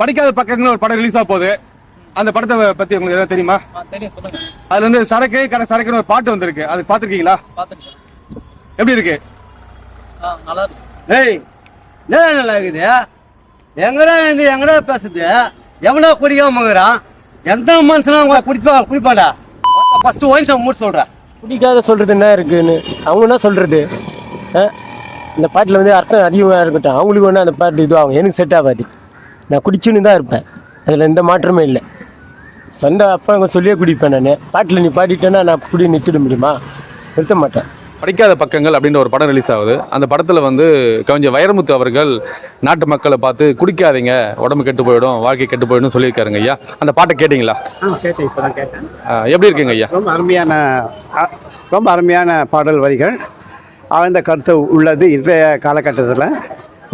படிக்காத பக்கங்கள் ஒரு படம் ரிலீஸ் ஆக போகுது. அந்த படத்தை பத்தி உங்களுக்கு ஏதாவது தெரியுமா? தெரியும், சொல்லுங்க. அதுல வந்து சரக்கு கடை சரக்குன்னு ஒரு பாட்டு வந்திருக்கு. அது பாத்துருக்கீங்களா? எப்படி இருக்கு? நல்லா இருக்கு. ஏய் நல்லா இருக்குது. எங்கடா பேசுது? எவனா குடிக்காமங்கிறான். எந்த மனுஷனா குடிப்பாடா? ஃபர்ஸ்ட் ஒயின் மூட் சொல்றேன். குடிக்காத சொல்றது என்ன இருக்குன்னு அவங்க என்ன சொல்றது? இந்த பாட்டில் வந்து அர்த்தம் அதிகமாக இருக்கட்டும். அவங்களுக்கு ஒன்று அந்த பாட்டு இதுவாகும், எனக்கு செட் ஆகாது. நான் குடிச்சுன்னு தான் இருப்பேன், அதில் எந்த மாற்றமே இல்லை. சொந்த அப்பா அவங்க சொல்லியே குடிப்பேன். நான் பாட்டில் நீ பாடிட்டேன்னா நான் குடி நிறுத்திட முடியுமா? நிறுத்த மாட்டேன். படிக்காத பக்கங்கள் அப்படின்ற ஒரு படம் ரிலீஸ் ஆகுது. அந்த படத்தில் வந்து கவிஞர் வைரமுத்து அவர்கள் நாட்டு மக்களை பார்த்து குடிக்காதீங்க, உடம்பு கெட்டு போயிடும், வாழ்க்கை கெட்டு போயிடும் சொல்லியிருக்காருங்க ஐயா. அந்த பாட்டை கேட்டிங்களா? கேட்டேன், இப்போ தான் கேட்டேன். எப்படி இருக்குங்க ஐயா? ரொம்ப அருமையான பாடல் வரிகள், ஆழ்ந்த கருத்து உள்ளது. இன்றைய காலகட்டத்தில்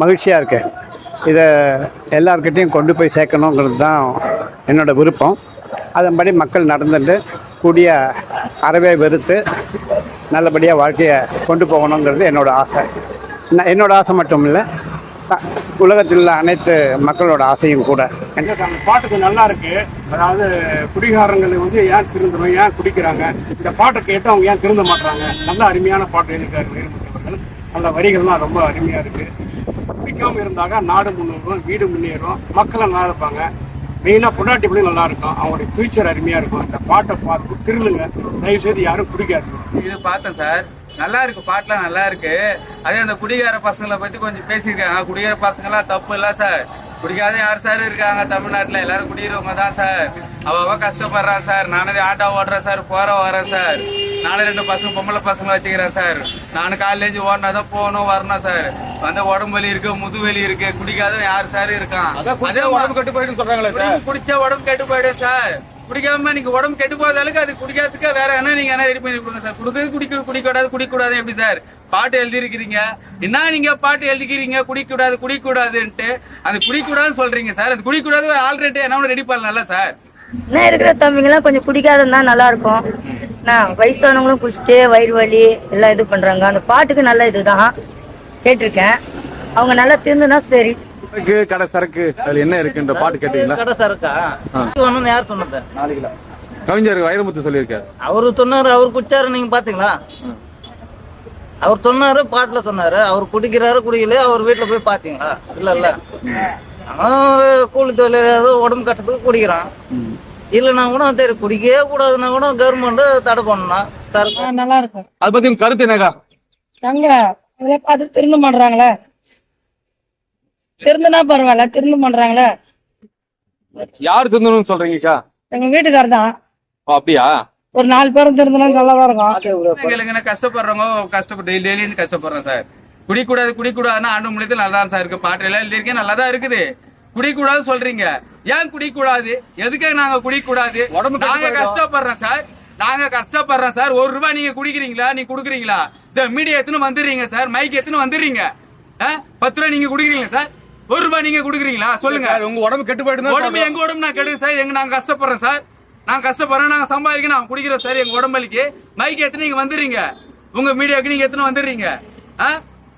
மகிழ்ச்சியாக இருக்கு. இதை எல்லார்கிட்டையும் கொண்டு போய் சேர்க்கணுங்கிறது தான் என்னோடய விருப்பம். அதன்படி மக்கள் நடந்துட்டு கூடிய அறவே வெறுத்து நல்லபடியாக வாழ்க்கையை கொண்டு போகணுங்கிறது என்னோடய ஆசை. என்னோடய ஆசை மட்டும் இல்லை, உலகத்தில் உள்ள அனைத்து மக்களோட ஆசையும் கூட. அந்த பாட்டுக்கு நல்லா இருக்கு. அதாவது குடிகாரங்களை வந்து ஏன் திருந்தணும், ஏன் குடிக்கிறாங்க, இந்த பாட்டை கேட்டு அவங்க ஏன் திருந்த மாட்டாங்க. நல்ல அருமையான பாட்டு எழுதியிருக்காரு. நல்ல வரிகள்லாம் ரொம்ப அருமையாக இருக்கு. குடிக்காமல் இருந்தாங்க நாடு முன்னேறும், வீடு முன்னேறும், மக்கள் நல்லா இருப்பாங்க. மெயினாக பொண்டாட்டி பிள்ளை நல்லா இருக்கும், அவங்களுடைய ஃபியூச்சர் அருமையாக இருக்கும். இந்த பாட்டை பார்த்து திருளுங்க, தயவு செய்து யாரும் குடிக்காது. இது பார்த்தேன் சார், நல்லா இருக்கு, பாட்டுலாம் நல்லா இருக்கு. அதே அந்த குடிகார பசங்களை பற்றி கொஞ்சம் பேசியிருக்காங்க. குடிகார பசங்களாம் தப்பு இல்லை சார், குடிக்காத யார் சார் இருக்காங்க தமிழ்நாட்டில்? எல்லாரும் குடிக்கிறவங்க தான் சார். அவ கஷ்டப்படுறான் சார். நானே ஆட்டோ ஓடுறேன் சார், வரேன் சார். நானே 2 பசங்க பொம்பளை பசங்க வச்சுக்கிறேன் சார். நான் காலேஜ் ஓடினா தான் போகணும் வரணும் சார். வந்து உடம்பு வலி இருக்கு, முதுவலி இருக்கு. குடிக்காதவன் யார் சார் இருக்கான்? அதே உடம்பு கெட்டு போயிடும் சொல்றாங்களே சார். குடிச்சா உடம்பு கெட்டு போயிடும் சார். குடிக்காம நீங்க உடம்பு கெட்டு போதாலுக்கு அது குடிக்காததுக்கு வேற என்ன நீங்க என்ன ரெடி பண்ணி கொடுங்க சார். குடிக்கூடாது எப்படி சார் பாட்டு எழுதிருக்கிறீங்க? என்ன நீங்க பாட்டு எழுதிக்கிறீங்க குடிக்கூடாதுன்ட்டு? அந்த குடிக்கூடாதுன்னு சொல்றீங்க சார். அது குடிக்கூடாது ஆல்ரெடி என்ன ரெடி பண்ணலாம்ல சார்? என்ன இருக்கிற தம்பிங்கெல்லாம் கொஞ்சம் குடிக்காதா நல்லா இருக்கும். வயசானவங்களும் குடிச்சிட்டு வயிறு வலி எல்லாம் இது பண்றாங்க. அந்த பாட்டுக்கு நல்ல இதுதான் கேட்டிருக்கேன். அவங்க நல்லா திருந்துனா சரி. கடை சரக்கு அதுல என்ன இருக்குன்ற பாட்டு கேட்டீங்களா? கடை சரக்கா யார் சொன்னது? கவிஞர் வைரமுத்து சொல்லியிருக்காரு. அவரு சொன்னாரு, அவர் குடிச்சாரு, நீங்க பாத்தீங்களா? அவர் சொன்னாரு, பாட்டுல சொன்னாரு. அவர் குடிக்கிறாரு குடிக்கல, அவர் வீட்டுல போய் பாத்தீங்களா? இல்ல அவன் கூலி தொழில் உடம்பு கட்டத்துக்கு குடிக்கிறான். இல்லைன்னா கூட சரி குடிக்கவே கூடாதுன்னா கூட கவர்மெண்ட் தடை பண்ணணும். நல்லா இருக்கும். அதை பத்தி கருத்து என்னக்கா? பார்த்து திருந்த மாட்டாங்களே. திருந்தனா பரவாயில்ல, திருந்த மாட்டாங்களே. யார் திருந்தணும்னு சொல்றீங்கக்கா? எங்க வீட்டுக்காரர் தான். அப்படியா? ஒரு 4 பேரும் திருந்தனா நல்லாதான் இருக்கும். கஷ்டப்பட்டு டெய்லி கஷ்டப்படுறோம் சார். குடிக்கூடாதுன்னா ஆண்டு மூலியத்தில் நல்லா தான் சார் இருக்கு. பாட்டு எல்லாம் எழுதியிருக்கேன், நல்லா தான் இருக்குது. குடிக்கூடாது சொல்றீங்க, ஏன் குடிக்கூடாது? எதுக்காக நாங்க குடிக்கூடாது? நாங்க கஷ்டப்படுறோம் சார், ₹1 ரூபாய் நீங்க குடிக்கிறீங்களா? நீங்க குடுக்குறீங்களா? இந்த மீடியா எத்தனை வந்துடுறீங்க சார், மைக் எத்தனை வந்துடுறீங்க? 10 ரூபாய் நீங்க குடிக்கிறீங்க சார், ₹1 ரூபாய் நீங்க குடுக்குறீங்களா? சொல்லுங்க. உங்க உடம்பு கெட்டு போயிட்டு உடம்பு எங்க உடம்பு நான் கெடுது சார். நாங்க கஷ்டப்படுறோம் சார், நாங்க சம்பாதிக்க நாங்க குடிக்கிறோம் சார். எங்க உடம்புக்கு மைக் எத்தனை நீங்க வந்துடுறீங்க? உங்க மீடியாவுக்கு நீங்க எத்தனை வந்துடுறீங்க?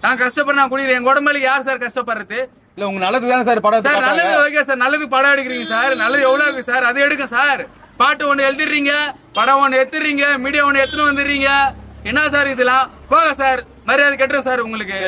நான் கஷ்டப்படுறேன், நான் குடிக்கிறேன். எங்க உடம்புக்கு யார் சார் கஷ்டப்படுறது? இல்ல உங்க நல்லது தானே சார் படம் சார். நல்லது ஓகே சார், நல்லது படம் எடுக்கிறீங்க சார். நல்லது எவ்வளவு இருக்கு சார், அது எடுங்க சார். பாட்டு ஒண்ணு எழுதிடுறீங்க, படம் ஒண்ணு எடுத்துறீங்க, மீடியா ஒண்ணு எடுத்துன்னு வந்துடுறீங்க. என்ன சார் இதெல்லாம்? போக சார், மரியாதை கட்டுறேன் சார் உங்களுக்கு.